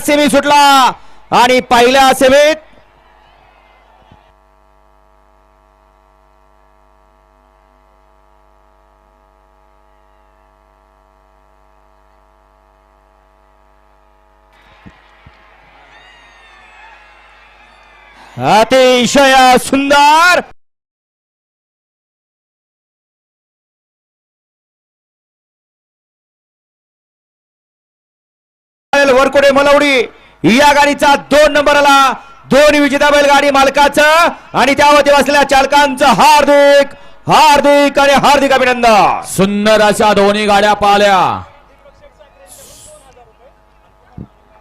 Semi सुटला आणि पहिल्या सेमीत अतिशय सुंदर वरकोडे मलवडी या गाडीचा 2 नंबर आला. दोन विजेता बैलगाडी मालकाचं आणि त्यावरती बसलेल्या चालकांचं हार्दिक हार्दिक आणि हार्दिक अभिनंदन. सुंदर अशा दोन्ही गाड्या पाहिल्या.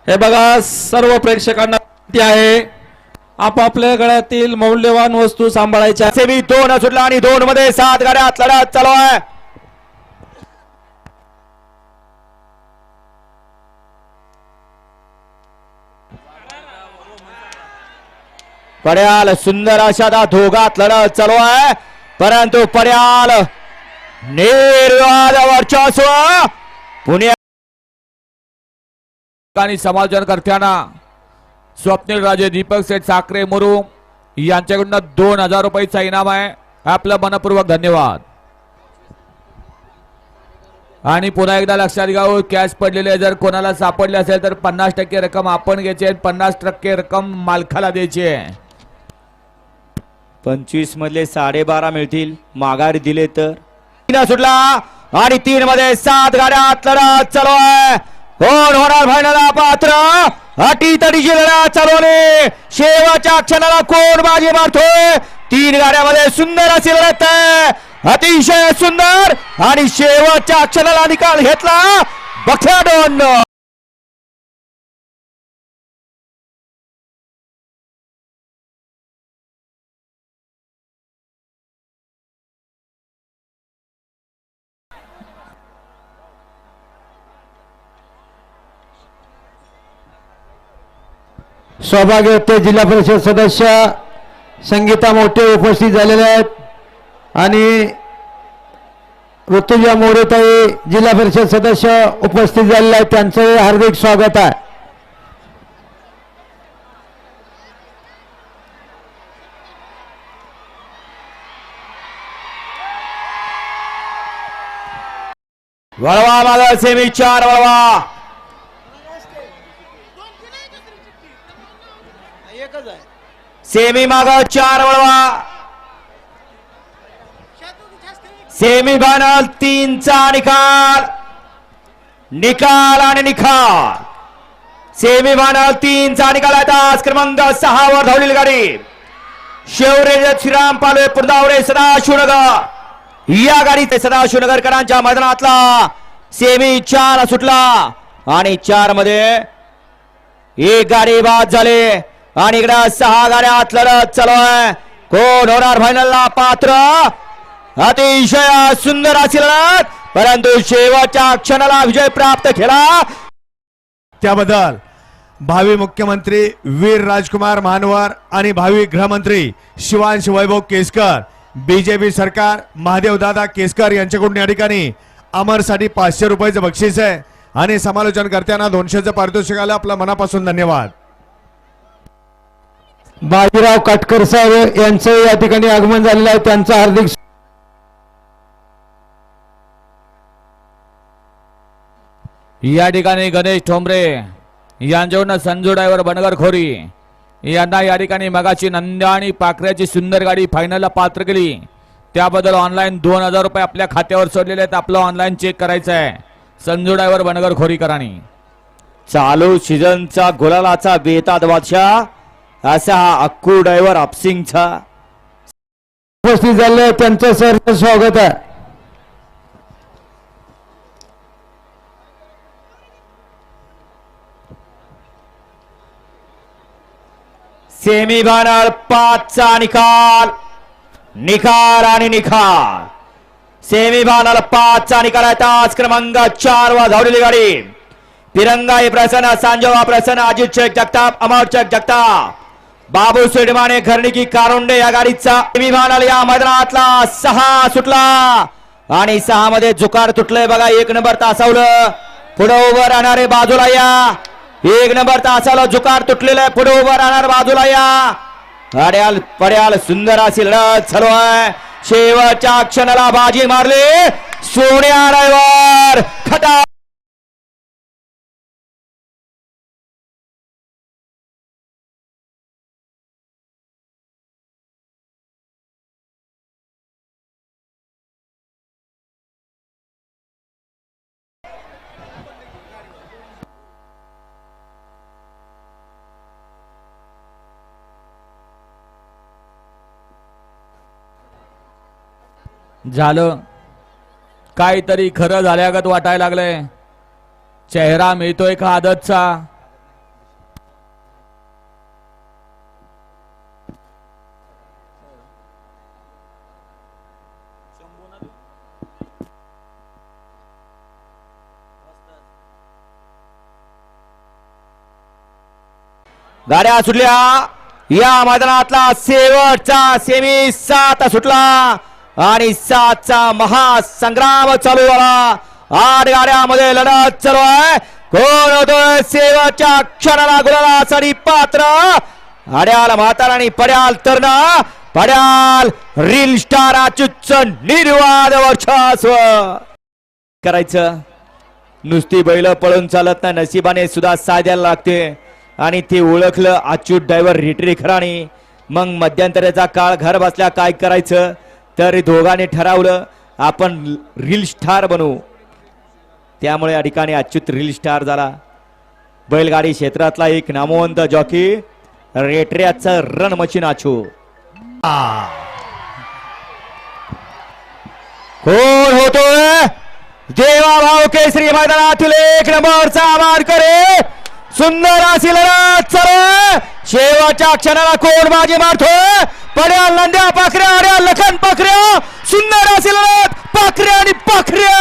हे बघा सर्व प्रेक्षकांना विनंती आहे आपापल्या गळ्यातील मौल्यवान वस्तू सांभाळायच्या. सेमी 2 सुटला आणि 2 मध्ये 7 गाड्यात लढत चालू आहे. पड्याल सुंदर अशा दोघात लढत चालू आहे परंतु पड्याल निर्वाद वर्चस्व पुणे आणि समालोचनकर्त्यांना स्वप्नील राजे दीपक सेठ साखरे मुरुम यांच्याकडून 2000 रुपयाचा इनाम आहे. आपलं मनपूर्वक धन्यवाद. आणि पुन्हा एकदा लक्षात घ्या कॅश पडलेले जर कोणाला सापडले असेल तर 50% रक्कम आपण घ्यायची आहे 50% रक्कम मालकाला द्यायची आहे. 25 मधले 12.5 मिळतील माघारी दिले तर. 3 सुटला आणि 3 मध्ये 7 गाड्यात लढत चालू आहे. कोण होणार फायनलला पात्र अटी तडीची लढत चालू आहे. शेवटच्या क्षणाला कोण बाजी मारतोय. 3 गाड्यामध्ये सुंदर अशी लढत आहे अतिशय सुंदर आणि शेवटच्या क्षणाला निकाल घेतला बख्याडोन. सौभाग्य जिल्हा परिषद सदस्य संगीता मोठे उपस्थित झालेले आहेत आणि ऋतुजा मोरेताई जिल्हा परिषद सदस्य उपस्थित झालेले आहेत. त्यांचं हार्दिक स्वागत आहे. वळवा माग सेमी 4 वळवा सेमी माग 4 वळवा. सेमी फायनल 3 चा निकाल निकाल आणि निकाल. सेमी फायनल 3 चा निकाल आहे. तास क्रमांक 6 वर धावलेली गाडी शेवरे श्रीराम पालवे पुरदावरे सदाशिवनगर या गाडीचे सदाशिवनगरकरांच्या मैदानातला सेमी 4 सुटला आणि 4 मध्ये 1 गाडी बाद झाली आणि इकडे 6 गाड्यात लढत चालू आहे. कोण होणार फायनलला पात्र अतिशय सुंदर अशी लढत परंतु शेवटच्या क्षणाला विजय प्राप्त केला. त्याबद्दल भावी मुख्यमंत्री वीर राजकुमार महानवर आणि भावी गृहमंत्री शिवांश वैभव केसकर बीजेपी सरकार महादेवदादा केसकर यांच्याकडून या ठिकाणी अमरसाठी 500 रुपयाचं बक्षीस आहे आणि समालोचनकर्त्यांना 200चं पारितोषिक आलं. आपलं मनापासून धन्यवाद. बाजीराव काटकर साहेब यांचं या ठिकाणी आगमन झालेलं आहे. त्यांचं हार्दिक या ठिकाणी गणेश ठोंबरे यांच्याकडून संजू ड्रायव्हर बनगर खोरी यांना या ठिकाणी मगाची नंद्या आणि पाखऱ्याची सुंदर गाडी फायनलला पात्र केली. त्याबद्दल ऑनलाईन 2000 रुपये आपल्या खात्यावर सोडलेले आहेत. आपलं ऑनलाईन चेक करायचं आहे. संजू ड्रायव्हर बनगर खोरीकरांनी चालू सीझनचा गुलालाचा बेताद बादशाह असा हा अक्कू ड्रायव्हर अपसिंगचा उपस्थित झाले. त्यांचं सर्व स्वागत आहे. सेमी फायनल 5 चा निकाल निकाल आणि निकाल. सेमी फायनल 5 चा निकाल आहे. तास क्रमांक 4 वर धावलेली गाडी तिरंगाई प्रसन्न सांजोवा प्रसन्न अजित शेख जगताप अमर शेख जगताप बाबू सेडमाने घरणिकी कारुंडे या गाडीचा सेमी फायनल या मैदानातला 6 सुटला आणि 6 मध्ये जुकार तुटलंय बघा. 1 नंबर तासावलं पुढे उभं राहणारे बाजूला एक नंबर तासाला जुकार तुटलेला आहे. पुढे उभा राहणार बाजूला या अड्याल पड्याल सुंदर अशी लढत चालू आहे. शेवटच्या क्षणाला बाजी मारली सोन्या ड्रायव्हर खटा. झालं काहीतरी खरं झाल्यागत वाटायला लागलंय. चेहरा मिळतोय का आदतचा. गाड्या सुटल्या. या मैदानातला शेवटचा सेमी 7 सुटला आणि 7चा महासंग्राम चालू झाला. 8 गाड्यामध्ये लढत चालू आहे. कोण होतोय शेवटच्या क्षणाला गुलालासाठी पात्र. अड्याल म्हातार आणि पड्याल तरणा. पड्याल रील स्टार अच्युत निर्वाद वर्चस्व करायचं. नुसती बैल पळून चालत नाही. नशिबाने सुद्धा साध्याला लागते आणि ते ओळखलं अच्युत ड्रायव्हर रिटरेखराने. मग मध्यंतराचा काळ घर बसल्या काय करायचं तर दोघांनी ठरवलं आपण रील स्टार बनवू. त्यामुळे या ठिकाणी अच्युत रील स्टार झाला. बैलगाडी क्षेत्रातला एक नामवंत जॉकी रेटऱ्याचं रण मशीन आछू. कोण होतोय देवा भाऊ केसरी मैदानातील 1 नंबरचा आभार करे. सुंदर अशी लढत चालू. शेवटच्या क्षणाला कोण बाजी मारतोय. पड्याल नंद्या पाखऱ्या अड्याल लखन पाखऱ्या. सुंदर अशी लढत पाखऱ्या आणि पाखऱ्या.